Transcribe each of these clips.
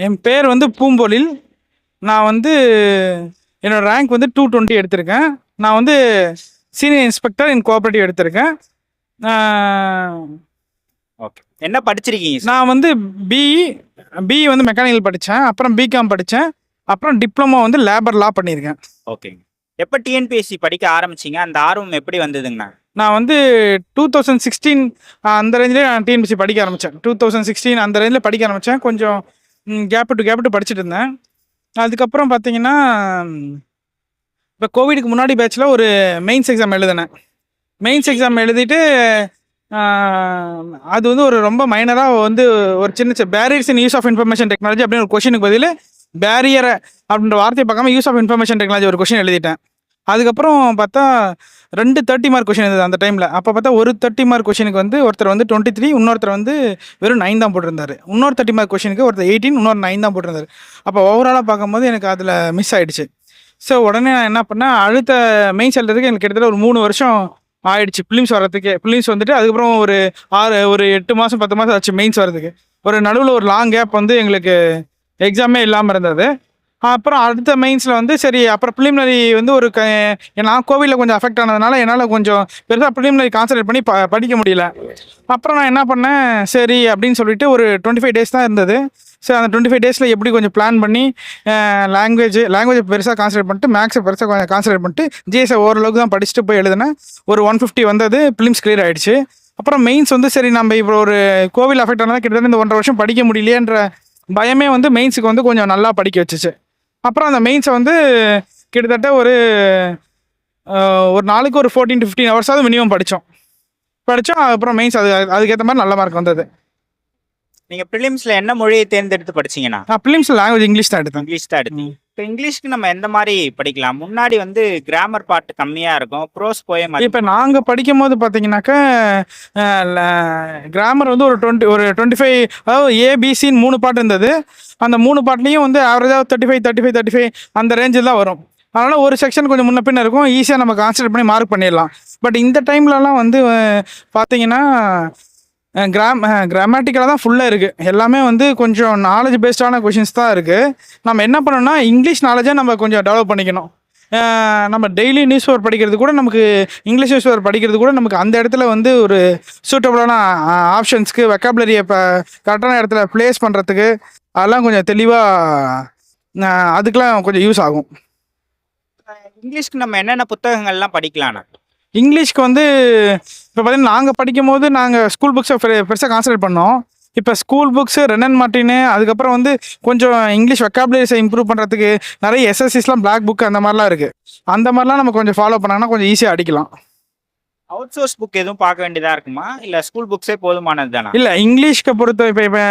என் பேர் வந்து பூம்பொழில். நான் வந்து என்னோடய ரேங்க் வந்து 220 எடுத்திருக்கேன். நான் வந்து சீனியர் இன்ஸ்பெக்டர் இன் கோஆப்ரேட்டிவ் எடுத்திருக்கேன். ஓகே. என்ன படிச்சிருக்கீங்க? நான் வந்து பிஇ வந்து மெக்கானிக்கல் படித்தேன், அப்புறம் பிகாம் படித்தேன், அப்புறம் டிப்ளமோ வந்து லேபர் லா பண்ணியிருக்கேன். ஓகேங்க. எப்போ டிஎன்பிஎஸ்சி படிக்க ஆரம்பிச்சிங்க? அந்த ஆர்வம் எப்படி வந்ததுங்கண்ணா? நான் வந்து 2016 அந்த ரேஞ்சிலே நான் டிஎன்பிஎஸ்சி படிக்க ஆரம்பித்தேன். 2016 அந்த ரேஞ்சில் படிக்க ஆரம்பித்தேன். கொஞ்சம் கேப் டு படிச்சுட்டு இருந்தேன். அதுக்கப்புறம் பார்த்தீங்கன்னா, இப்போ கோவிடுக்கு முன்னாடி பேட்சில் ஒரு மெயின்ஸ் எக்ஸாம் எழுதினேன். மெயின்ஸ் எக்ஸாம் எழுதிட்டு அது வந்து ஒரு ரொம்ப மைனராக வந்து ஒரு சின்ன barriers in use of information technology அப்படின்னு ஒரு கொஷினுக்கு பதில் பேரியரை அப்படின்ற வார்த்தையை பார்க்காம யூஸ் ஆஃப் இன்ஃபர்மேஷன் டெக்னாலஜி ஒரு கொஷின் எழுதிட்டேன். அதுக்கப்புறம் பார்த்தா 2 30 மார்க் கொஷின் இருந்தது அந்த டைமில். அப்போ பார்த்தா ஒரு 30 மார்க் கொஷினுக்கு வந்து ஒருத்தர் வந்து 23, இன்னொருத்தர் வந்து வெறும் 9 தான் போட்டிருந்தாரு. இன்னொரு 30 மார்க் கொஷினுக்கு ஒருத்தர் 18, இன்னொரு 9 தான் போட்டிருந்தாரு. அப்போ ஓவராலாக பார்க்கும்போது எனக்கு அதில் மிஸ் ஆகிடுச்சு. ஸோ உடனே நான் என்ன பண்ணேன், அடுத்த மெயின்ஸ் எழுதுறதுக்கு எனக்கு கிட்டத்தட்ட ஒரு 3 வருஷம் ஆயிடுச்சு. பிலிம்ஸ் வரதுக்கு. பிலிம்ஸ் வந்துட்டு அதுக்கப்புறம் ஒரு 8 மாதம் 10 மாதம் ஆச்சு மெயின்ஸ் வரதுக்கு. ஒரு நடுவில் ஒரு லாங் கேப் வந்து எங்களுக்கு எக்ஸாமே இல்லாமல் இருந்தது. அப்புறம் அடுத்த மெயின்ஸில் வந்து சரி, அப்புறம் ப்ரிலிமினரி வந்து நான் கோவிலில் கொஞ்சம் அஃபெக்ட் ஆனதுனால என்னால் கொஞ்சம் பெருசாக ப்ரிலிமினரி கான்சன்ட்ரேட் பண்ணி படிக்க முடியல. அப்புறம் நான் என்ன பண்ணேன், சரி அப்படின்னு சொல்லிட்டு ஒரு 25 டேஸ் தான் இருந்தது. ஸோ அந்த 25 டேஸில் எப்படி கொஞ்சம் பிளான் பண்ணி லாங்குவேஜ் பெருசாக கான்சன்ட்ரேட் பண்ணிட்டு, மேக்ஸை பெருசாக கொஞ்சம் கான்சன்ட்ரேட் பண்ணிட்டு ஜிஎஸ்ஐ ஓரளவுக்கு தான் படிச்சுட்டு போய் எழுதினேன். ஒரு 150 வந்தது, ப்ரிலிம்ஸ் கிளியர் ஆகிடுச்சு. அப்புறம் மெயின்ஸ் வந்து சரி, நம்ம இப்போ ஒரு கோவில் அஃபெக்ட் ஆனதான் கிட்டத்தட்ட இந்த 1.5 வருஷம் படிக்க முடியலையேன்ற பயமே வந்து மெயின்ஸுக்கு வந்து கொஞ்சம் நல்லா படிக்க வச்சுச்சு. அப்புறம் அந்த மெயின்ஸை வந்து கிட்டத்தட்ட ஒரு நாளுக்கு ஒரு 14 to 15 ஹவர்ஸாவது மினிமம் படித்தோம். அப்புறம் மெயின்ஸ் அதுக்கேற்ற மாதிரி நல்ல மார்க் வந்தது. நீங்கள் ப்ரிலிம்ஸில் என்ன மொழியை தேர்ந்தெடுத்து படிச்சிங்கண்ணா? நான் ப்ரிலிம்ஸில் லாங்குவேஜ் இங்கிலீஷ் தான் எடுத்தேன். இப்போ இங்கிலீஷ்க்கு நம்ம எந்த மாதிரி படிக்கலாம்? முன்னாடி வந்து கிராமர் பார்ட் கம்மியாக இருக்கும், ப்ரோஸ் போயம். இப்போ நாங்கள் படிக்கும் போது பார்த்தீங்கன்னாக்கா கிராமர் வந்து ஒரு 25, அதாவது ஏபிசின்னு 3 பாட்டு இருந்தது. அந்த 3 பாட்லேயும் வந்து ஆவரேஜாக 35 அந்த ரேஞ்சில் தான் வரும். அதனால் ஒரு செக்ஷன் கொஞ்சம் முன்ன பின்ன இருக்கும், ஈஸியாக நம்ம கான்சன்ட்ரேட் பண்ணி மார்க் பண்ணிடலாம். பட் இந்த டைம்லலாம் வந்து பார்த்தீங்கன்னா கிராமட்டிக்கலாக தான் ஃபுல்லாக இருக்குது. எல்லாமே வந்து கொஞ்சம் நாலேஜ் பேஸ்டான கொஷின்ஸ் தான் இருக்குது. நம்ம என்ன பண்ணணும்னா இங்கிலீஷ் நாலேஜை நம்ம கொஞ்சம் டெவலப் பண்ணிக்கணும். நம்ம டெய்லி நியூஸ் பேப்பர் படிக்கிறது கூட, நமக்கு இங்கிலீஷ் நியூஸ் பேப்பர் படிக்கிறது கூட நமக்கு அந்த இடத்துல வந்து ஒரு சூட்டபுளான ஆப்ஷன்ஸ்க்கு வெக்காபுலரியை இப்போ கரெக்டான இடத்துல ப்ளேஸ் பண்ணுறதுக்கு அதெல்லாம் கொஞ்சம் தெளிவாக அதுக்கெலாம் கொஞ்சம் யூஸ் ஆகும். இங்கிலீஷ்க்கு நம்ம என்னென்ன புத்தகங்கள்லாம் படிக்கலாம்ண்ணா? இங்கிலீஷ்க்கு வந்து இப்போ பார்த்தீங்கன்னா நாங்கள் படிக்கும் போது நாங்கள் ஸ்கூல் புக்ஸை பெருசாக கான்சன்ட்ரேட் பண்ணோம். இப்போ ஸ்கூல் புக்ஸு ரெனன் மார்ட்டினு, அதுக்கப்புறம் வந்து கொஞ்சம் இங்கிலீஷ் வெக்காபுலரிஸை இம்ப்ரூவ் பண்ணுறதுக்கு நிறைய எஸ்எஸ்சிஸ்லாம் பிளாக் புக் அந்த மாதிரிலாம் இருக்குது. அந்த மாதிரிலாம் நம்ம கொஞ்சம் ஃபாலோ பண்ணாங்கன்னா கொஞ்சம் ஈஸியாக அடிக்கலாம். அவுட் சோர்ஸ் புக் எதுவும் பார்க்க வேண்டியதாக இருக்குமா, இல்லை ஸ்கூல் புக்ஸே போதுமானது தானே? இல்லை, இங்கிலீஷ்க்கு பொறுத்த இப்போ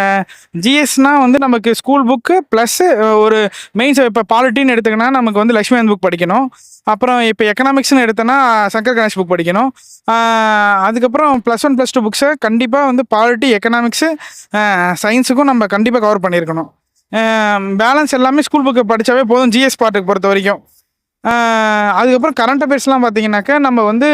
ஜிஎஸ்னால் வந்து நமக்கு ஸ்கூல் புக்கு ப்ளஸ் ஒரு மெயின்ஸ். இப்போ பாலிட்டின்னு எடுத்துக்கினா நமக்கு வந்து லக்ஷ்மி புக் படிக்கணும். அப்புறம் இப்போ எக்கனாமிக்ஸ்னு எடுத்தோன்னா சங்கர் கணேஷ் புக் படிக்கணும். அதுக்கப்புறம் +1 +2 புக்ஸை கண்டிப்பாக வந்து பாலிட்டி, எக்கனாமிக்ஸு, சயின்ஸுக்கும் நம்ம கண்டிப்பாக கவர் பண்ணியிருக்கணும். பேலன்ஸ் எல்லாமே ஸ்கூல் புக்கை படித்தாவே போதும் ஜிஎஸ் பார்ட்டுக்கு பொறுத்த வரைக்கும். அதுக்கப்புறம் கரண்ட் அஃபேர்ஸ்லாம் பார்த்தீங்கன்னாக்கா நம்ம வந்து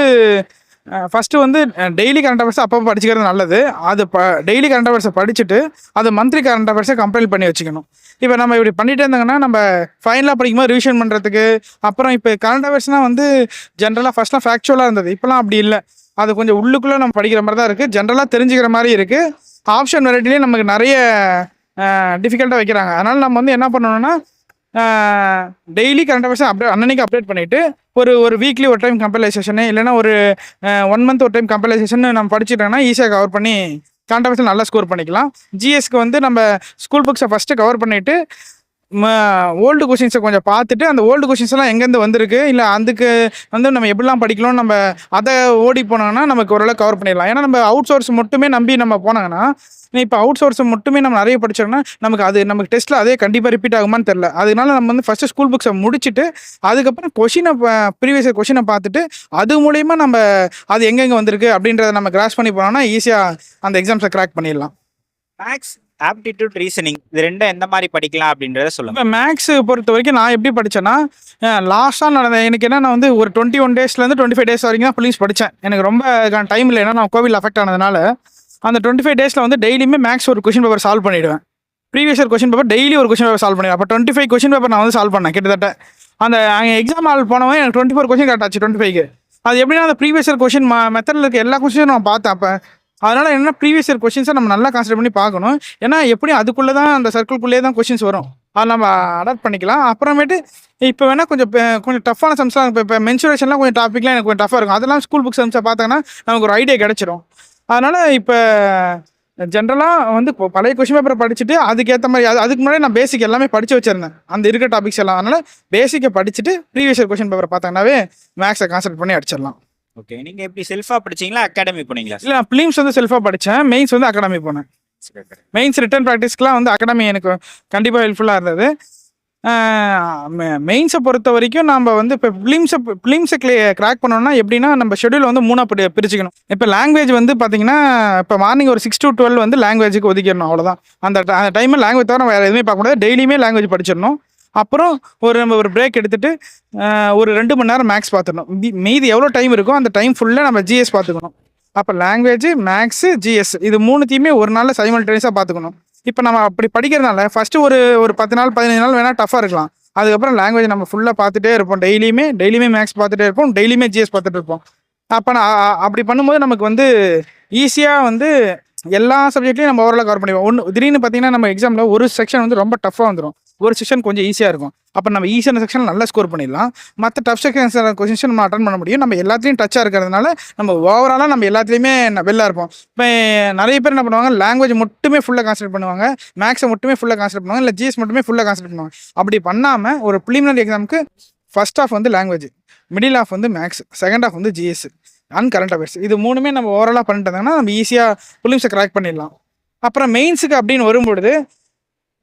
ஃபஸ்ட்டு வந்து டெய்லி கரண்ட் அஃபேர்ஸை அப்பப்போ படிச்சுக்கிறது நல்லது. அது டெய்லி கரண்ட் அஃபேர்ஸை படிச்சுட்டு அது மந்த்லி கரண்ட் அஃபேர்ஸை கம்பைல் பண்ணி வச்சுக்கணும். இப்போ நம்ம இப்படி பண்ணிகிட்டே இருந்தாங்கன்னா நம்ம ஃபைனலாக படிக்கும்போது ரிவிஷன் பண்ணுறதுக்கு. அப்புறம் இப்போ கரண்ட் அஃபேர்ஸ்னால் வந்து ஜென்ரலாக ஃபஸ்ட்லாம் ஃபேக்சுவலாக இருந்தது, இப்போலாம் அப்படி இல்லை. அது கொஞ்சம் உள்ளுக்குள்ளே நம்ம படிக்கிற மாதிரி தான் இருக்குது, ஜென்ரலாக தெரிஞ்சுக்கிற மாதிரி இருக்குது. ஆப்ஷன் வெரைட்டிலே நமக்கு நிறைய டிஃபிகல்ட்டாக வைக்கிறாங்க. அதனால் நம்ம வந்து என்ன பண்ணணும்னா டெய்லி கரண்ட் அஃபேர்ஸை அன்னன்னைக்கு அப்டேட் பண்ணிவிட்டு ஒரு வீக்லி ஒரு டைம் கம்பைலைசேஷனு, இல்லைனா ஒரு 1 மந்த் ஒரு டைம் கம்பைலைசேஷன் நம்ம படிச்சுட்டோம்னா ஈஸியாக கவர் பண்ணி கரண்ட் அஃபேர்ஸில் நல்லா ஸ்கோர் பண்ணிக்கலாம். ஜிஎஸ்க்கு வந்து நம்ம ஸ்கூல் புக்ஸை ஃபஸ்ட்டு கவர் பண்ணிவிட்டு ஓல்டு கொஷின்ஸை கொஞ்சம் பார்த்துட்டு அந்த ஓல்டு கொஷின்ஸ்லாம் எங்கேருந்து வந்திருக்கு, இல்லை அதுக்கு வந்து நம்ம எப்படிலாம் படிக்கலாம்னு நம்ம அதை ஓடி போனோம்னா நமக்கு ஓரளவு கவர் பண்ணிடலாம். ஏன்னா நம்ம அவுட் சோர்ஸ் மட்டுமே நம்பி நம்ம போனாங்கன்னா, இப்போ அவுட் சோர்ஸ் மட்டுமே நம்ம நிறைய படிச்சோம்னா நமக்கு டெஸ்ட்டில் அதே கண்டிப்பாக ரிப்பீட் ஆகுமான்னு தெரில. அதனால நம்ம வந்து ஃபஸ்ட்டு ஸ்கூல் புக்ஸை முடிச்சுட்டு அதுக்கப்புறம் ப்ரீவியஸ் கொஷினை பார்த்துட்டு அது மூலயமா நம்ம அது எங்கெங்கே வந்திருக்கு அப்படின்றத நம்ம கிராஸ் பண்ணி போனோம்னா ஈஸியாக அந்த எக்ஸாம்ஸை கிராக் பண்ணிடலாம். மேக்ஸ், ஆப்டிடியூட், ரீசனிங் இது ரெண்டும் எந்த மாதிரி படிக்கலாம் அப்படின்றத சொல்லுங்கள். இப்போ மேக்ஸு பொறுத்த வரைக்கும் நான் எப்படி படித்தேன்னா, லாஸ்ட்டாக நடந்த எனக்கு என்ன, நான் வந்து ஒரு 21 டேஸ்லேருந்து 25 டேஸ் வரைக்கும் தான் ப்ரிலிம்ஸ் படித்தேன். எனக்கு ரொம்ப டைம் இல்லை, ஏன்னா நான் கோவிட் அஃபெக்ட் ஆனதுனால அந்த 25 டேஸில் வந்து டெய்லியுமே மேக்ஸ் ஒரு கொஷின் பேப்பர் சால்வ் பண்ணிவிடுவேன். Previous year question paper daily ஒரு கொஷின் பேப்பர் சால்வ் பண்ணிடுறேன். அப்போ 25 கொஷின் பேப்பர் நான் வந்து சால்வ் பண்ணேன் கிட்டத்தட்ட. அந்த அங்கே எக்ஸாம் ஹால் போனவன் எனக்கு 24 கொஷின் கரெக்ட் ஆச்சு 25க்கு. அது எப்படின்னா அந்த ப்ரீவியஸ் இயர் கொஷின் மெத்தடில் இருக்க எல்லா கொஷினும் நான் பார்த்தேன். அப்போ அதனால் என்ன ப்ரீவியஸ் இயர் கொஷின்ஸை நம்ம நல்லா கான்சன்ட்ரேட் பண்ணி பார்க்கணும். ஏன்னா எப்படி அதுக்குள்ளே தான் அந்த சர்க்கிள்குள்ளேயே தான் கொஷின்ஸ் வரும், அதை நம்ம அடாப்ட் பண்ணிக்கலாம். அப்புறமேட்டு இப்போ வேணால் கொஞ்சம் டஃப்பான சம்ஸ்லாம் இப்போ மென்சுரேஷன்லாம் கொஞ்சம் டாப்பிக்லாம் எனக்கு கொஞ்சம் டஃப்பாக இருக்கும். அதெல்லாம் ஸ்கூல் புக் சம்ஸை பார்த்தோன்னா நமக்கு ஒரு ஐடியா கிடச்சிரும். அதனால் இப்போ ஜென்ரலாக வந்து இப்போ பழைய கொஷின் பேப்பரை படிச்சுட்டு அதுக்கேற்ற மாதிரி அதுக்கு முன்னாடி நான் பேசிக் எல்லாமே படித்து வச்சிருந்தேன் அந்த இருக்கிற டாபிக்ஸ் எல்லாம். அதனால் பேசிக்கை படிச்சுட்டு ப்ரீவியஸ் இயர் கொஷின் பேப்பரை பார்த்தாங்கனாவே மேக்ஸை கான்சன்ட்ரேட் பண்ணி அடிச்சிடலாம். ஓகே, நீங்க எப்படி செல்ஃபா படிச்சீங்களா அகாடமி போனீங்களா? இல்லை, நான் பிலிம்ஸ் வந்து செல்ஃபாக படித்தேன், மெயின்ஸ் வந்து அகாடமி போனேன். மெயின்ஸ் ரிட்டன் ப்ராக்டிஸ்க்குலாம் வந்து அகாடமி எனக்கு கண்டிப்பாக ஹெல்ப்ஃபுல்லாக இருந்தது. மெயின்ஸை பொறுத்த வரைக்கும் நம்ம வந்து இப்போ ஃபிலிம்ஸை கிராக் பண்ணோம்னா எப்படின்னா நம்ம ஷெடியூல் வந்து 3 பிரிச்சுக்கணும். இப்போ லாங்குவேஜ் வந்து பார்த்தீங்கன்னா இப்போ மார்னிங் ஒரு 6 to 12 வந்து லாங்குவேஜுக்கு ஒதுக்கிடணும், அவ்வளோதான். அந்த டைமில் லாங்குவேஜ் தவிர வேறு எதுவுமே பார்க்க முடியாது. டெய்லியுமே லாங்குவேஜ் படிச்சிடணும். அப்புறம் நம்ம ஒரு பிரேக் எடுத்துகிட்டு ஒரு 2 மணி நேரம் மேக்ஸ் பார்த்துடணும். மீதி எவ்வளோ டைம் இருக்கோ அந்த டைம் ஃபுல்லாக நம்ம ஜிஎஸ் பார்த்துக்கணும். அப்போ லாங்குவேஜ், மேக்ஸு, ஜிஎஸ் இது 3த்தையுமே ஒரு நாளில் சைமல்டேனியஸாக பார்த்துக்கணும். இப்போ நம்ம அப்படி படிக்கிறதுனால ஃபஸ்ட்டு ஒரு 10 நாள் 15 நாள் வேணால் டஃப்பாக இருக்கலாம். அதுக்கப்புறம் லாங்குவேஜ் நம்ம ஃபுல்லாக பார்த்துட்டே இருப்போம். டெய்லியுமே மேக்ஸ் பார்த்துட்டே இருப்போம், டெய்லியுமே ஜிஎஸ் பார்த்துட்டு இருப்போம். அப்போ நான் அப்படி பண்ணும்போது நமக்கு வந்து ஈஸியாக வந்து எல்லா சப்ஜெக்ட்லையும் நம்ம ஓவராலாக கவர் பண்ணிடுவோம். திடீர்னு பார்த்தீங்கன்னா நம்ம எக்ஸாமில் ஒரு செக்ஷன் வந்து ரொம்ப டஃப்பாக வந்துடும், ஒரு செக்ஷன் கொஞ்சம் ஈஸியாக இருக்கும். அப்போ நம்ம ஈஸியான செக்ஷன் நல்லா ஸ்கோர் பண்ணிடலாம். மற்ற டஃப் செக்ஷன் கொஸ்டின் நம்ம அட்டன் பண்ண முடியும். நம்ம எல்லாத்துலேயும் டச்சாக இருக்கிறதுனால நம்ம ஓவராலாக நம்ம எல்லாத்துலேயுமே வெளில இருப்போம். இப்போ நிறைய பேர் என்ன பண்ணுவாங்க, லாங்குவேஜ் மட்டுமே ஃபுல்லாக கான்சன்ட்ரேட் பண்ணுவாங்க, மேக்ஸை மட்டுமே ஃபுல்லாக கான்சன்ட்ரேட் பண்ணுவாங்க, இல்லை ஜிஎஸ் மட்டுமே ஃபுல்லாக கான்சன்ட்ரேட் பண்ணுவாங்க. அப்படி பண்ணாமல் ஒரு ப்ரிலிமினரி எக்ஸாமுக்கு ஃபர்ஸ்ட் ஆஃப் வந்து லாங்குவேஜ், மிடில் ஆஃப் வந்து மேக்ஸ், செகண்ட் ஆஃப் வந்து ஜிஎஸ் அண்ட் கரண்ட் அஃபேர்ஸ், இது 3மே நம்ம ஓவராலாக பண்ணிட்டோம்னா நம்ம ஈஸியாக ப்ரிலிம்ஸை கிராக் பண்ணிடலாம். அப்புறம் மெயின்ஸுக்கு அப்படின்னு வரும்பொழுது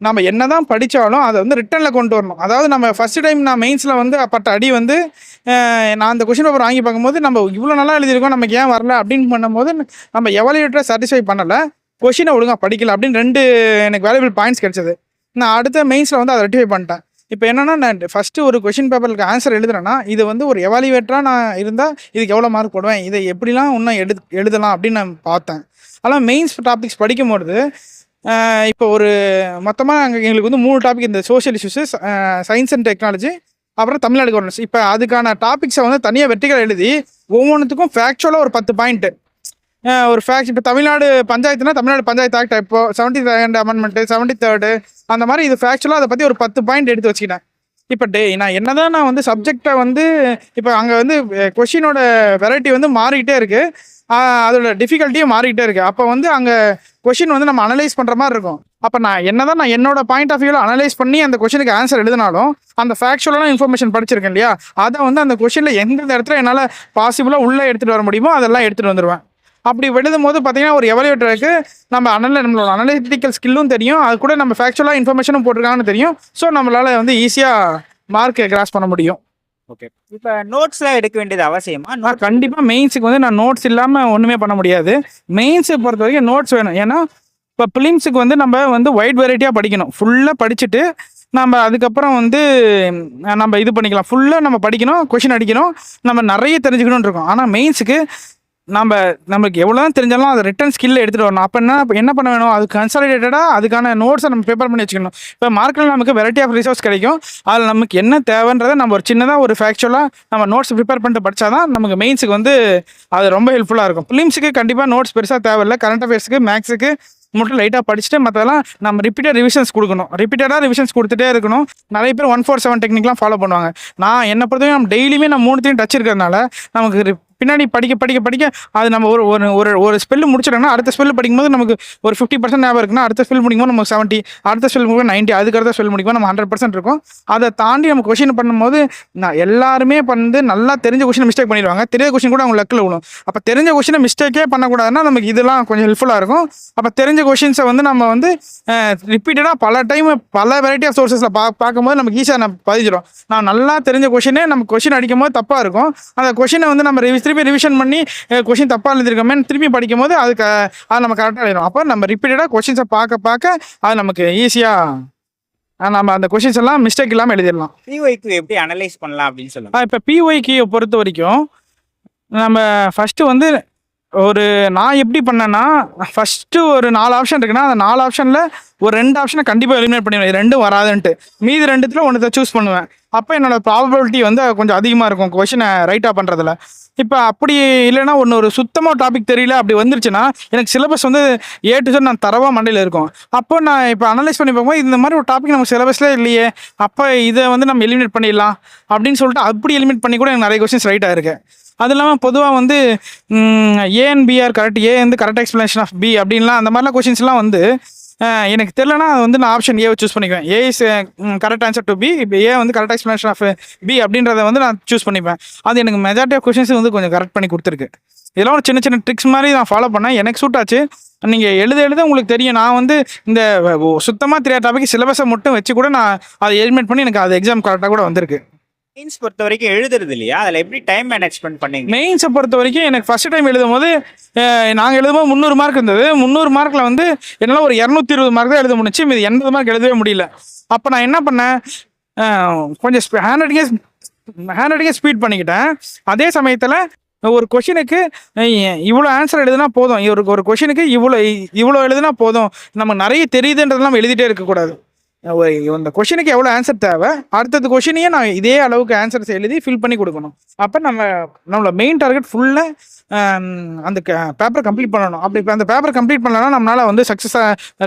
நம்ம என்ன தான் படித்தாலும் அதை வந்து ரிட்டனில் கொண்டு வரணும். அதாவது நம்ம ஃபஸ்ட்டு டைம் நான் மெயின்ஸில் வந்து பட்ட அடி வந்து நான் அந்த கொஷின் பேப்பர் வாங்கி பார்க்கும்போது நம்ம இவ்வளோ நல்லா எழுதியிருக்கோம், நமக்கு ஏன் வரல அப்படின்னு பண்ணும்போது நம்ம எவாலுவேட்டரை சாட்டிஸ்ஃபை பண்ணலை, கொஷினை ஒழுங்காக படிக்கல அப்படின்னு 2 எனக்கு வேல்யூபிள் பாயிண்ட்ஸ் கிடைச்சது. நான் அடுத்த மெயின்ஸில் வந்து அதை ரெக்டிஃபை பண்ணிட்டேன். இப்போ என்னென்னா நான் ஃபஸ்ட்டு ஒரு கொஷின் பேப்பருக்கு ஆன்சர் எழுதுறேன்னா இது வந்து ஒரு எவாலுவேட்டராக நான் இருந்தால் இதுக்கு எவ்வளோ மார்க் போடுவேன், இதை எப்படிலாம் இன்னும் எழுதலாம் அப்படின்னு நான் பார்த்தேன். ஆனால் மெயின்ஸ் டாபிக்ஸ் படிக்கும்பொழுது இப்போ ஒரு மொத்தமாக எங்களுக்கு வந்து 3 டாபிக் இந்த social issues, science and technology, அப்புறம் தமிழ்நாடு கவர்னன்ஸ். இப்போ அதுக்கான டாபிக்ஸை வந்து தனியாக வெர்டிகல் எழுதி ஒவ்வொன்றுத்துக்கும் ஃபேக்சுவலாக ஒரு 10 பாயிண்ட்டு ஒரு ஃபேக்ட். இப்போ தமிழ்நாடு பஞ்சாயத்துனா தமிழ்நாடு பஞ்சாயத்து ஆக்ட், இப்போ 72nd அமெண்ட்மெண்ட்டு, 73rd அந்த மாதிரி இது ஃபேக்சுவலாக அதை பற்றி ஒரு 10 பாயிண்ட் எடுத்து வச்சுக்கிட்டேன். இப்போ நான் என்னதான் நான் வந்து சப்ஜெக்டை வந்து இப்போ அங்கே வந்து கொஷினோட வெரைட்டி வந்து மாறிக்கிட்டே இருக்குது, அதோட டிஃபிகல்ட்டியும் மாறிக்கிட்டே இருக்குது. அப்போ வந்து அங்கே கொஷின் வந்து நம்ம அனலைஸ் பண்ணுற மாதிரி இருக்கும். அப்போ நான் என்னோட பாயிண்ட் ஆஃப் வியூவில் அனலைஸ் பண்ணி அந்த கொஷனுக்கு ஆன்சர் எழுதினாலும் அந்த ஃபேக்சுவலான இன்ஃபர்மேஷன் படிச்சிருக்கேன் இல்லையா, அதை வந்து அந்த கொஷனில் எந்தெந்த இடத்துல என்னால் பாசிபிளாக உள்ளே எடுத்துகிட்டு வர முடியுமோ அதெல்லாம் எடுத்துகிட்டு வந்துடுவேன். அப்படி எழுதும் போது பார்த்தீங்கன்னா ஒரு எவலுவேட்டருக்கு நம்மளோட அனலிட்டிக்கல் ஸ்கில்லும் தெரியும், அது கூட நம்ம ஃபேக்சுவலாக இன்ஃபர்மேஷனும் போட்டிருக்காங்கன்னு தெரியும். ஸோ நம்மளால் வந்து ஈஸியாக மார்க்கை கிராஸ் பண்ண முடியும். ஓகே, இப்போ நோட்ஸ்லாம் எடுக்க வேண்டியது அவசியமா? கண்டிப்பாக மெயின்ஸுக்கு வந்து நான் நோட்ஸ் இல்லாமல் ஒன்றுமே பண்ண முடியாது. மெயின்ஸை பொறுத்த வரைக்கும் நோட்ஸ் வேணும். ஏன்னா இப்போ ப்ரிலிம்ஸுக்கு வந்து நம்ம வந்து வைட் வெரைட்டியாக படிக்கணும். ஃபுல்லாக படிச்சுட்டு நம்ம அதுக்கப்புறம் வந்து நம்ம இது பண்ணிக்கலாம். ஃபுல்லாக நம்ம படிக்கணும், கொஷின் அடிக்கணும், நம்ம நிறைய தெரிஞ்சுக்கணும்னு இருக்கோம். ஆனால் மெயின்ஸுக்கு நமக்கு எவ்வளோ தான் தெரிஞ்சாலும் அதை ரிட்டன் ஸ்கில்ல எடுத்துகிட்டு வரணும். அப்போ என்ன பண்ண வேணும், அது கன்சாலிடேட்டடாக அதுக்கான நோட்ஸை நம்ம ப்ரிப்பேர் பண்ணி வச்சுக்கணும். இப்போ மார்க்கில் நமக்கு வெரைட்டி ஆஃப் ரிசோர்ஸ் கிடைக்கும், அதில் நமக்கு என்ன தேவைன்றதை நம்ம ஒரு சின்னதாக ஒரு ஃபேக்சுவலாக நம்ம நோட்ஸ் ப்ரிப்பேர் பண்ணிட்டு படித்தா தான் நமக்கு மெயின்ஸுக்கு வந்து அது ரொம்ப ஹெல்ப்ஃபுல்லாக இருக்கும். ப்ரிலிம்ஸுக்கு கண்டிப்பாக நோட்ஸ் பெருசாக தேவையில்லை. கரண்ட் அஃபேர்ஸுக்கு, மேக்ஸுக்கு மட்டும் லைட்டாக படிச்சுட்டு மற்றதெல்லாம் நம்ம ரிப்பீட்டட் ரிவிஷன்ஸ் கொடுக்கணும். ரிப்பீட்டடாக ரிவிஷன்ஸ் கொடுத்துட்டே இருக்கணும். நிறைய பேர் 147 டெக்னிக்லாம் ஃபாலோ பண்ணுவாங்க. நான் என்னை பொறுத்தவரைக்கும் நம்ம டெய்லியுமே நம்ம 3த்தையும் டச் இருக்கிறதுனால நமக்கு பின்னாடி படிக்க அது நம்ம ஒரு ஸ்பெல்லு முடிச்சிட்டோம்னா அடுத்த ஸ்பெல்லு படிக்கும்போது நமக்கு ஒரு 50% ஞாபகம் இருக்குன்னா அடுத்த ஸ்பெல் முடிக்கும்போது நமக்கு 70, அடுத்த ஸ்பெல் முடிக்கும் 90, அதுக்கு அடுத்த ஸ்பெல் முடிக்கும் நம்ம 100% இருக்கும். அதை தாண்டி நம்ம கொஷின் பண்ணும்போது எல்லாருமே வந்து நல்லா தெரிஞ்ச கொஷினை மிஸ்டேக் பண்ணிடுவாங்க, தெரியாத கொஷின் கூட அவங்க லக்கில் விழும். அப்போ தெரிஞ்ச கொஷினை மிஸ்டேக்கே பண்ணக்கூடாதுன்னா நமக்கு இதெல்லாம் கொஞ்சம் ஹெல்ப்ஃபுல்லாக இருக்கும். அப்போ தெரிஞ்ச கொஷின்ஸை வந்து நம்ம வந்து ரிப்பீட்டடாக பல டைம் பல வெரைட்டி ஆஃப் சோர்ஸஸில் பார்க்கும்போது நமக்கு ஈஸியாக நம்ம பதிஞ்சிடும். நான் நல்லா தெரிஞ்ச கொஷினே நம்ம கொஷின் அடிக்கும் போது தப்பாக இருக்கும். அந்த கொஷினை வந்து நம்ம திருப்பி ரிவிஷன் பண்ணி கொஷின் தப்பாக எழுதிருக்கோமே திருப்பி படிக்கும் போது அது நம்ம கரெக்டாக எழுதும். அப்போ நம்ம ரிப்பீட்டடாக கொஷின்ஸை பார்க்க அது நமக்கு ஈஸியாக நம்ம அந்த கொஷின்ஸ் எல்லாம் மிஸ்டேக் இல்லாமல் எழுதிடலாம். பிஒய்க்கு எப்படி அனலைஸ் பண்ணலாம் அப்படின்னு சொல்லுவாங்க. இப்போ பிஒய்க்கு பொறுத்த வரைக்கும் நம்ம ஃபஸ்ட்டு வந்து ஒரு நான் எப்படி பண்ணேன்னா, ஃபர்ஸ்ட்டு ஒரு 4 ஆப்ஷன் இருக்குன்னா, அந்த 4 ஆப்ஷன்ல ஒரு 2 ஆப்ஷன கண்டிப்பா எலிமினேட் பண்ணிடுவேன். இது 2ம் வராதுன்ட்டு. மீதி 2த்துல 1த்த சூஸ் பண்ணுவேன். அப்ப என்னோட ப்ராபபிலிட்டி வந்து கொஞ்சம் அதிகமா இருக்கும். கொஸ்டின ரைட்டா பண்றதுல. இப்ப அப்படி இல்லன்னா ஒரு சுத்தமா டாபிக் தெரியல அப்படி வந்துருச்சுன்னா, எனக்கு சிலபஸ் வந்து ஏ டூ இசட் நான் தரோவா மண்டையில இருக்கும். அப்போ நான் இப்ப அனலைஸ் பண்ணி பார்க்கும்போது, இந்த மாரி ஒரு டாபிக் நம்ம சிலபஸ்ல இல்லையே. அப்ப இத வந்து நம்ம எலிமினேட் பண்ணிடலாம் அப்படின்னு சொல்லிட்டு அப்படி எலிமினேட் பண்ணி கூட எனக்கு நெறைய கொஸ்டின்ஸ் ரைட் ஆயிருக்கு. அது இல்லாமல் பொதுவாக வந்து A and B are correct, A வந்து கரெக்ட் எக்ஸ்பிளனேஷன் ஆஃப் பி அப்படின்லாம் அந்த மாதிரிலாம் கொஷின்ஸ்லாம் வந்து எனக்கு தெரியலனா அது வந்து நான் ஆப்ஷன் ஏவை சூஸ் பண்ணிக்குவேன். A is correct answer to B, இப்போ ஏ வந்து கரெக்ட் எக்ஸ்பிளனேஷன் ஆஃப் பி அப்படின்றத வந்து நான் சூஸ் பண்ணிப்பேன். அது எனக்கு மெஜாரிட்டி ஆஃப் கொஷின்ஸ் வந்து கொஞ்சம் கரெக்ட் பண்ணி கொடுத்துருக்கு. இதெல்லாம் ஒரு சின்ன சின்ன ட்ரிக்ஸ் மாதிரி நான் ஃபாலோ பண்ணேன். எனக்கு சூட் ஆச்சு. நீங்கள் எழுத உங்களுக்கு தெரியும். நான் வந்து இந்த சுத்தமாக தெரியாத டாபிக் சிலபஸை மட்டும் வச்சு கூட நான் அதை எலிமினேட் பண்ணி எனக்கு அது எக்ஸாம் கரெக்டாக கூட வந்திருக்கு. மெயின்ஸ் பொறுத்த வரைக்கும் எழுதுறது இல்லையா, அதில் எப்படி டைம் மேனேஜ்மெண்ட் பண்ணீங்க? மெயின்ஸை பொறுத்த வரைக்கும் எனக்கு ஃபர்ஸ்ட் டைம் எழுதும்போது நாங்கள் எழுதும்போது 300 மார்க் இருந்தது. 300 மார்க்கில் வந்து என்னால் ஒரு 220 மார்க் தான் எழுத முடிச்சு. மீது 80 மார்க் எழுதவே முடியல. அப்போ நான் என்ன பண்ணேன், கொஞ்சம் ஹேண்ட் ரைட்டிங்கே ஸ்பீட் பண்ணிக்கிட்டேன். அதே சமயத்தில் ஒரு கொஷினுக்கு இவ்வளோ ஆன்சர் எழுதுனா போதும், ஒரு கொஷினுக்கு இவ்வளோ எழுதுனா போதும், நம்ம நிறைய தெரியுதுன்றதெல்லாம் நம்ம எழுதிட்டே இருக்கக்கூடாது. இந்த கொஷினுக்கு எவ்வளோ ஆன்சர் தேவை, அடுத்தது கொஷினையே நான் இதே அளவுக்கு ஆன்சர்ஸ் எழுதி ஃபில் பண்ணி கொடுக்கணும். அப்போ நம்மளோட மெயின் டார்கெட் ஃபுல்லாக அந்த பேப்பரை கம்ப்ளீட் பண்ணணும். அப்படி இப்போ அந்த பேப்பர் கம்ப்ளீட் பண்ணலன்னா நம்மளால் வந்து சக்ஸஸ்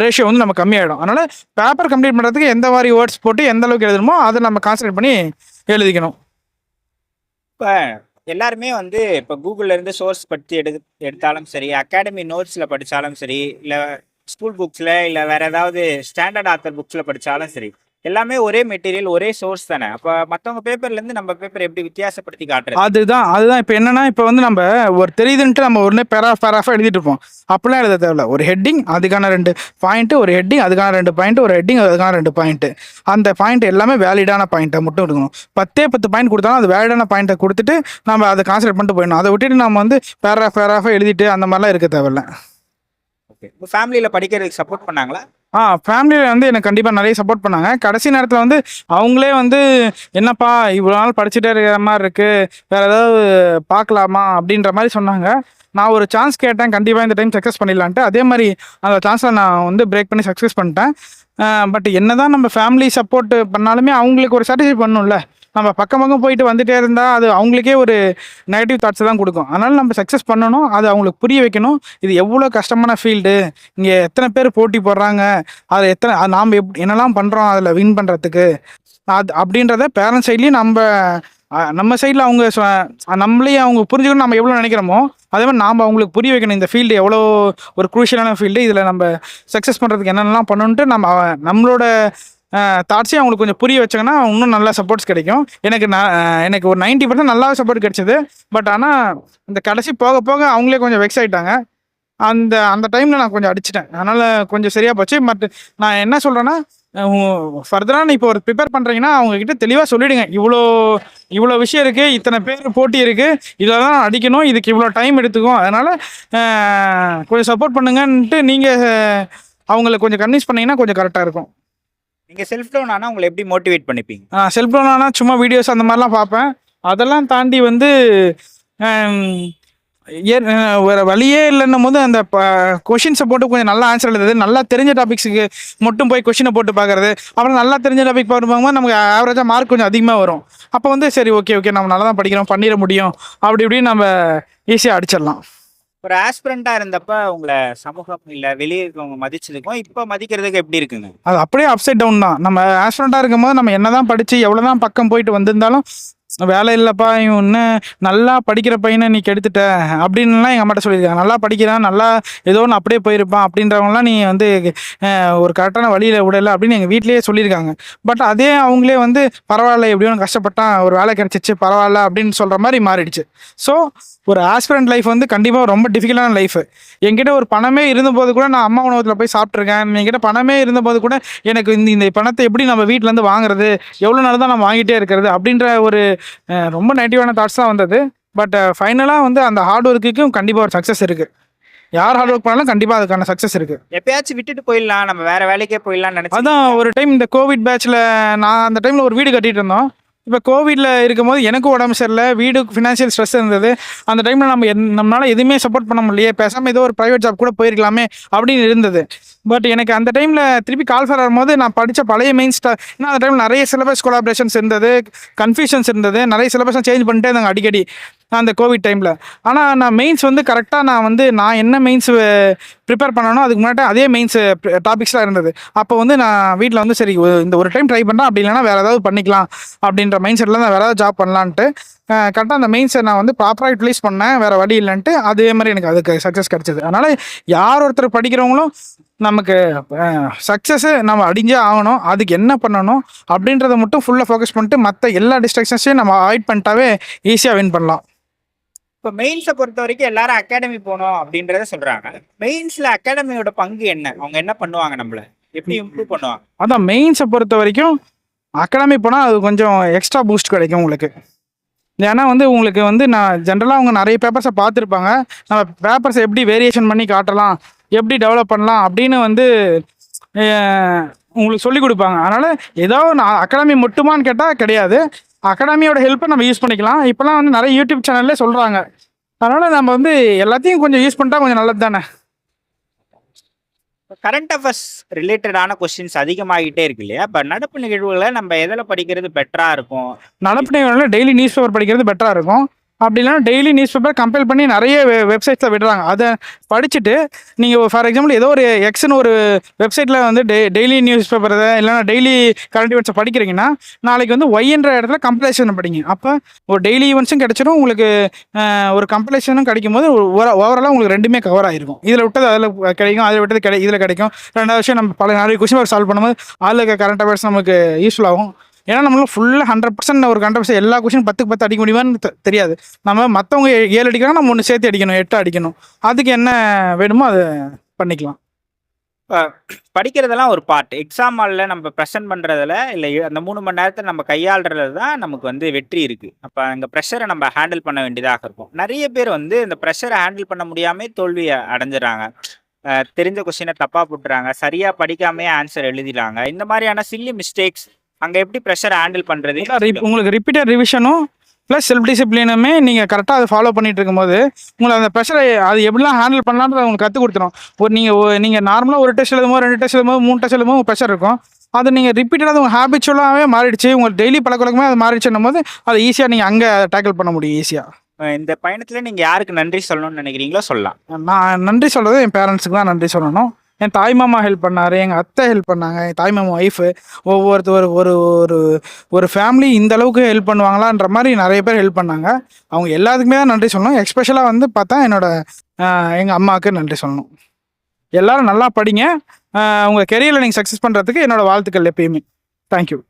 ரேஷியோ வந்து நம்ம கம்மியாகிடும். அதனால் பேப்பர் கம்ப்ளீட் பண்ணுறதுக்கு எந்த மாதிரி வேர்ட்ஸ் போட்டு எந்த அளவுக்கு எழுதணுமோ அதை நம்ம கான்சன்ட்ரேட் பண்ணி எழுதிக்கணும். இப்போ எல்லாருமே வந்து இப்போ கூகுள்லேருந்து சோர்ஸ் பற்றி எடுத்தாலும் சரி, அகாடமி நோட்ஸில் படித்தாலும் சரி, இல்லை ஸ்கூல் புக்ஸில், இல்லை வேறு ஏதாவது ஸ்டாண்டர்ட் ஆத்தர் புக்ஸில் படித்தாலும் சரி, எல்லாமே ஒரே மெட்டீரியல், ஒரே சோர்ஸ் தானே. அப்போ மற்றவங்க பேப்பர்லேருந்து நம்ம பேப்பர் எப்படி வித்தியாசப்படுத்தி காட்டுறது? அதுதான் இப்போ என்னன்னா, இப்போ வந்து நம்ம ஒரு தெரியுதுன்ட்டு நம்ம உடனே பேராஃபாக எழுதிட்டு இருப்போம். அப்படிலாம் எழுத தேவையில்ல. ஒரு ஹெட்டிங் அதுக்கான 2 பாயிண்ட்டு, ஒரு ஹெட்டிங் அதுக்கான 2 பாயிண்ட், ஒரு ஹெட்டிங் அதுக்கான 2 பாயிண்ட்டு. அந்த பாயிண்ட் எல்லாமே வேலிடான பாயிண்ட்டை மட்டும் இருக்கணும். 10 பாயிண்ட் கொடுத்தாலும் அது வேலிடான பாயிண்ட்டை கொடுத்துட்டு நம்ம அதை கான்சன்ட்ரேட் பண்ணிட்டு போயிடணும். அதை விட்டுட்டு நம்ம வந்து பேராஃபாக எழுதிட்டு அந்த மாதிரிலாம் இருக்க தேவையில்ல. ஓகே. இப்போ ஃபேமிலியில் படிக்கிறதுக்கு சப்போர்ட் பண்ணாங்களா? ஃபேமிலியில் வந்து எனக்கு கண்டிப்பாக நிறைய சப்போர்ட் பண்ணாங்க. கடைசி நேரத்தில் வந்து அவங்களே வந்து என்னப்பா இவ்வளோ நாள் படிச்சுட்டே இருக்கிற மாதிரி இருக்குது, வேறு ஏதாவது பார்க்கலாமா அப்படின்ற மாதிரி சொன்னாங்க. நான் ஒரு சான்ஸ் கேட்டேன், கண்டிப்பாக இந்த டைம் சக்ஸஸ் பண்ணிடலான்ட்டு. அதே மாதிரி அந்த சான்ஸில் நான் வந்து பிரேக் பண்ணி சக்ஸஸ் பண்ணிட்டேன். பட் என்ன தான் நம்ம ஃபேமிலி சப்போர்ட் பண்ணாலுமே அவங்களுக்கு ஒரு சாட்டிஸ்ஃபை பண்ணணும்ல. நம்ம பக்கம் போயிட்டு வந்துட்டே இருந்தால் அது அவங்களுக்கே ஒரு நெகட்டிவ் தாட்ஸை தான் கொடுக்கும். அதனால் நம்ம சக்ஸஸ் பண்ணணும், அது அவங்களுக்கு புரிய வைக்கணும். இது எவ்வளோ கஷ்டமான ஃபீல்டு, இங்கே எத்தனை பேர் போட்டி போடுறாங்க, அதில் நாம் என்னெல்லாம் பண்ணுறோம் அதில் வின் பண்ணுறதுக்கு, அப்படின்றத பேரண்ட்ஸ் சைட்லேயும் நம்ம சைடில் அவங்க நம்மளையும் அவங்க புரிஞ்சுக்கணும். நம்ம எவ்வளோ நினைக்கிறோமோ அதே மாதிரி நாம் அவங்களுக்கு புரிய வைக்கணும். இந்த ஃபீல்டு எவ்வளோ ஒரு குரூஷியலான ஃபீல்டு, இதில் நம்ம சக்ஸஸ் பண்ணுறதுக்கு என்னென்னலாம் பண்ணணுன்ட்டு நம்மளோட தாட்ஸையும் அவங்களுக்கு கொஞ்சம் புரிய வச்சாங்கன்னா இன்னும் நல்லா சப்போர்ட்ஸ் கிடைக்கும். எனக்கு ஒரு 90% நல்லா சப்போர்ட் கிடைச்சிது. பட் ஆனால் இந்த கடைசி போக போக அவங்களே கொஞ்சம் வெக்ஸ் ஆகிட்டாங்க. அந்த டைமில் நான் கொஞ்சம் அடிச்சிட்டேன். அதனால் கொஞ்சம் சரியாக போச்சு. பட் நான் என்ன சொல்கிறேன்னா, ஃபர்தராக இப்போ ஒரு ப்ரிப்பேர் பண்ணுறீங்கன்னா அவங்கக்கிட்ட தெளிவாக சொல்லிவிடுங்க. இவ்வளோ விஷயம் இருக்குது, இத்தனை பேர் போட்டி இருக்குது, இதெல்லாம் அடிக்கணும், இதுக்கு இவ்வளோ டைம் எடுத்துக்கும். அதனால் கொஞ்சம் சப்போர்ட் பண்ணுங்கன்ட்டு நீங்கள் அவங்கள கொஞ்சம் கன்வின்ஸ் பண்ணிங்கன்னா கொஞ்சம் கரெக்டாக இருக்கும். நீங்கள் செல்ஃப் டவுன் ஆனால் உங்களை எப்படி மோட்டிவேட் பண்ணிப்பீங்க? செல்ஃப் டவுன் ஆனால் சும்மா வீடியோஸ் அந்த மாதிரிலாம் பார்ப்பேன். அதெல்லாம் தாண்டி வந்து வேறு வழியே இல்லைன்னும் போது அந்த கொஷின்ஸை போட்டு கொஞ்சம் நல்லா ஆன்சர் எழுதுறது, நல்லா தெரிஞ்ச டாபிக்ஸுக்கு மட்டும் போய் கொஷினை போட்டு பார்க்குறது, அப்புறம் நல்லா தெரிஞ்ச டாபிக் பார்க்கும்போது நமக்கு ஆவரேஜாக மார்க் கொஞ்சம் அதிகமாக வரும். அப்போ வந்து சரி ஓகே நம்ம நல்லா தான் படிக்கிறோம், பண்ணிட முடியும், அப்படி இப்படின்னு நம்ம ஈஸியாக அடிச்சிடலாம். ஒரு ஆஸ்பிரண்டாக இருந்தப்ப உங்களை சமூகம் இல்லை வெளியே இருக்கவங்க மதிச்சதுக்கும் இப்போ மதிக்கிறதுக்கு எப்படி இருக்குங்க? அது அப்படியே அப்சைட் டவுன் தான். நம்ம ஆஸ்பிரண்டாக இருக்கும் போது நம்ம என்ன தான் படித்து எவ்வளோ தான் பக்கம் போயிட்டு வந்திருந்தாலும் வேலை இல்லைப்பா, இவன் இன்னும் நல்லா படிக்கிற பையனை நீ கெடுத்துட்ட அப்படின்லாம் எங்கள் அம்மாட்ட சொல்லியிருக்காங்க. நல்லா படிக்கிறான், நல்லா ஏதோ ஒன்று அப்படியே போயிருப்பான் அப்படின்றவங்களாம் நீ வந்து ஒரு கரெக்டான வழியில் விடலை அப்படின்னு எங்கள் வீட்லேயே சொல்லியிருக்காங்க. பட் அதே அவங்களே வந்து பரவாயில்ல, எப்படியோ கஷ்டப்பட்டான், ஒரு வேலை கிடச்சிச்சு, பரவாயில்ல அப்படின்னு சொல்கிற மாதிரி மாறிடுச்சு. ஸோ ஒரு ஆஸ்பிரண்ட் லைஃப் வந்து கண்டிப்பாக ரொம்ப டிஃபிகல்ட்டான லைஃப். என்கிட்ட ஒரு பணமே இருந்தபோது கூட நான் அம்மா உணவகத்தில் போய் சாப்பிட்ருக்கேன். என்கிட்ட பணமே இருந்தபோது கூட எனக்கு இந்த பணத்தை எப்படி நம்ம வீட்டிலேருந்து வாங்குறது, எவ்வளோ நாள் தான் நம்ம வாங்கிட்டே இருக்கிறது அப்படின்ற ஒரு ரொம்ப நெகட்டிவான தாட்ஸ் தான் வந்தது. பட் ஃபைனலாக வந்து அந்த ஹார்ட் ஒர்க்குக்கும் கண்டிப்பாக ஒரு சக்ஸஸ் இருக்குது. யார் ஹார்ட் ஒர்க் பண்ணாலும் கண்டிப்பாக அதுக்கான சக்ஸஸ் இருக்குது. எப்பயாச்சும் விட்டுட்டு போயிடலாம், நம்ம வேறு வேலைக்கே போயிடலாம்னு நினச்சேன். அதான் ஒரு டைம் இந்த கோவிட் பேட்சில் நான் அந்த டைமில் ஒரு வீடு கட்டிகிட்டு இருந்தோம். இப்போ கோவிட்ல இருக்கும்போது எனக்கும் உடம்பு சரியில்லை, வீடுக்கு ஃபினான்ஷியல் ஸ்ட்ரெஸ் இருந்தது. அந்த டைமில் நம்மளால எதுவுமே சப்போர்ட் பண்ண முடியலையே, பேசாமல் ஏதோ ஒரு ப்ரைவேட் ஜாப் கூட போயிருக்கலாமே அப்படின்னு இருந்தது. பட் எனக்கு அந்த டைமில் திருப்பி கால் ஃபர் வரும்போது நான் படித்த பழைய ஏன்னா அந்த டைமில் நிறைய சிலபஸ் கொலாபரேஷன்ஸ் இருந்தது, கன்ஃபியூஷன்ஸ் இருந்தது, நிறைய சிலபஸும் சேஞ்ச் பண்ணிட்டே இருந்தாங்க அடிக்கடி அந்த கோவிட் டைமில். ஆனால் நான் மெயின்ஸ் வந்து கரெக்டாக நான் என்ன மெயின்ஸ் ப்ரிப்பேர் பண்ணணும் அதுக்கு முன்னாடி அதே மெயின்ஸ் டாபிக்ஸ்லாம் இருந்தது. அப்போ வந்து நான் வீட்டில் வந்து சரி இந்த ஒரு டைம் ட்ரை பண்ணுறேன், அப்படி இல்லைனா வேறு ஏதாவது பண்ணிக்கலாம் அப்படின்ற மைண்ட் செட்டில் நான் வேறு ஏதாவது ஜாப் பண்ணலான்ட்டு கரெக்டாக அந்த மெயின்ஸை நான் வந்து ப்ராப்பராக யூட்டிலைஸ் பண்ணேன், வேறு வழி இல்லைன்ட்டு அதே மாதிரி எனக்கு அதுக்கு சக்ஸஸ் கிடச்சிது. அதனால் யார் ஒருத்தர் படிக்கிறவங்களும் நமக்கு சக்ஸஸ்ஸு நம்ம அடிஞ்சே ஆகணும், அதுக்கு என்ன பண்ணணும் அப்படின்றத மட்டும் ஃபுல்லாக ஃபோக்கஸ் பண்ணிட்டு மற்ற எல்லா டிஸ்ட்ராக்ஷன்ஸையும் நம்ம அவாய்ட் பண்ணிட்டாவே ஈஸியாக வின் பண்ணலாம். இப்போ மெயின்ஸை பொறுத்த வரைக்கும் எல்லாரும் அகாடமி போகணும் அப்படின்றத சொல்றாங்க. மெயின்ஸ்ல அகாடமியோட பங்கு என்ன? அவங்க என்ன பண்ணுவாங்க? நம்மள எப்படி இம்ப்ரூவ் பண்ணுவாங்க? அதான் மெயின்ஸை பொறுத்த வரைக்கும் அகாடமி போனால் அது கொஞ்சம் எக்ஸ்ட்ரா பூஸ்ட் கிடைக்கும் உங்களுக்கு. ஏன்னா வந்து உங்களுக்கு வந்து நான் ஜென்ரலாக அவங்க நிறைய பேப்பர்ஸை பார்த்துருப்பாங்க, நம்ம பேப்பர்ஸை எப்படி வேரியேஷன் பண்ணி காட்டலாம், எப்படி டெவலப் பண்ணலாம் அப்படின்னு வந்து உங்களுக்கு சொல்லிக் கொடுப்பாங்க. அதனால் ஏதோ நான் அகாடமி மட்டுமான்னு கேட்டால் கிடையாது, அகாடமியோட ஹெல்ப்பை நம்ம யூஸ் பண்ணிக்கலாம். இப்போலாம் வந்து நிறைய யூடியூப் சேனல்லே சொல்கிறாங்க. அதனால் நம்ம வந்து எல்லாத்தையும் கொஞ்சம் யூஸ் பண்ணிட்டா கொஞ்சம் நல்லது தானே. கரண்ட் அஃபேர்ஸ் ரிலேட்டடான கொஸ்டின்ஸ் அதிகமாகிட்டே இருக்கு இல்லையா? இப்போ நடப்பு நிகழ்வுகளை நம்ம எதில் படிக்கிறது பெட்டரா இருக்கும்? நடப்பு நிகழ்வுகளில் டெய்லி நியூஸ் பேப்பர் படிக்கிறது பெட்டராக இருக்கும். அப்படி இல்லைனா டெய்லி நியூஸ் பேப்பர் கம்பேர் பண்ணி நிறைய வெப்சைட்ஸில் விடுறாங்க. அதை படிச்சுட்டு நீங்கள் ஃபார் எக்ஸாம்பிள் ஏதோ ஒரு எக்ஸ்னு ஒரு வெப்சைட்டில் வந்து டெய்லி நியூஸ் பேப்பர் இல்லைனா டெய்லி கரண்ட் ஈவெண்ட்ஸை படிக்கிறீங்கன்னா நாளைக்கு வந்து ஒய்ன்ற இடத்துல கம்பைலேஷன் படிங்க. அப்போ ஒரு டெய்லி ஈவெண்ட்ஸும் கிடச்சிடும், உங்களுக்கு ஒரு கம்பைலேஷனும் கிடைக்கும் போது ஓவராலாக உங்களுக்கு ரெண்டுமே கவர் ஆகிருக்கும். இதில் விட்டது அதில் கிடைக்கும், அதில் விட்டது இதில் கிடைக்கும். ரெண்டாவது விஷயம் நம்ம பல நிறைய கொஸ்டின் பேப்பர் சால்வ் பண்ணும்போது அதில் கரண்ட் அஃபேர்ஸ் நமக்கு யூஸ்ஃபுல் ஆகும். ஏன்னா நம்மளும் ஃபுல்லாக 100% ஒரு கரண்ட் அஃபேர்ஸ் எல்லா கொஸ்டின் 10க்கு 10 அடிக்க முடியுமான்னு தெரியாது. நம்ம மற்றவங்க 7 அடிக்கிறாங்க, நம்ம 1 சேர்த்து அடிக்கணும், 8 அடிக்கணும். அதுக்கு என்ன வேணுமோ அதை பண்ணிக்கலாம். படிக்கிறதெல்லாம் ஒரு பார்ட். எக்ஸாம் ஹாலில் நம்ம ப்ரெசென்ட் பண்ணுறதுல இல்லை அந்த 3 மணி நேரத்தில் நம்ம கையாளுறது தான் நமக்கு வந்து வெற்றி இருக்குது. அப்போ அங்கே ப்ரெஷரை நம்ம ஹேண்டில் பண்ண வேண்டியதாக இருக்கும். நிறைய பேர் வந்து இந்த ப்ரெஷரை ஹேண்டில் பண்ண முடியாமல் தோல்வி அடைஞ்சிடறாங்க. தெரிஞ்ச கொஸ்டினை தப்பாக போட்டுறாங்க, சரியாக படிக்காமே ஆன்சர் எழுதிடுறாங்க. இந்த மாதிரியான சில்லி மிஸ்டேக்ஸ் அங்கே எப்படி ப்ரெஷரை ஹேண்டில் பண்ணுறது? உங்களுக்கு ரிப்பீட்டட் ரிவிஷனும் ப்ளஸ் செல்ஃப் டிசிப்ளினுமே நீங்கள் கரெக்டாக அதை ஃபாலோ பண்ணிட்டு இருக்கும்போது உங்களுக்கு அந்த ப்ரெஷரை அது எப்படிலாம் ஹேண்டில் பண்ணலான்றத உங்களுக்கு கற்றுக் கொடுத்துரும். நீங்கள் நார்மலாக ஒரு டெஸ்ட் எழுதும்போது 2 டெஸ்ட் எழுதும்போது 3 டெஸ்ட் எழுதும்போது ப்ரெஷர் இருக்கும். அது நீங்கள் ரிப்பீட்டடாக உங்கள் ஹேபிச்சுவலாகவே மாறிடுச்சு, உங்களுக்கு டெய்லி பழக்கமே அது மாறிடுச்சுன்னும் போது அதை ஈஸியாக நீங்கள் அங்கே டேக்கிள் பண்ண முடியும் ஈஸியாக. இந்த பயணத்தில் நீங்கள் யாருக்கு நன்றி சொல்லணும்னு நினைக்கிறீங்களோ சொல்லலாம். நான் நன்றி சொல்கிறது என் பேரண்ட்ஸுக்கு தான் நன்றி சொல்லணும். என் தாய் மாமா ஹெல்ப் பண்ணார், எங்கள் அத்தை ஹெல்ப் பண்ணாங்க, என் தாய் மாமா ஒய்ஃபு. ஒவ்வொருத்தர் ஒரு ஒரு ஒரு ஃபேமிலி இந்த அளவுக்கு ஹெல்ப் பண்ணுவாங்களான்ற மாதிரி நிறைய பேர் ஹெல்ப் பண்ணாங்க. அவங்க எல்லாத்துக்குமே தான் நன்றி சொல்லணும். எக்ஸ்பெஷலாக வந்து பார்த்தா எங்கள் அம்மாவுக்கு நன்றி சொல்லணும். எல்லோரும் நல்லா படிங்க, உங்கள் கெரியரில் நீங்கள் சக்ஸஸ் பண்ணுறதுக்கு என்னோடய வாழ்த்துக்கள் எப்பயுமே. தேங்க்யூ.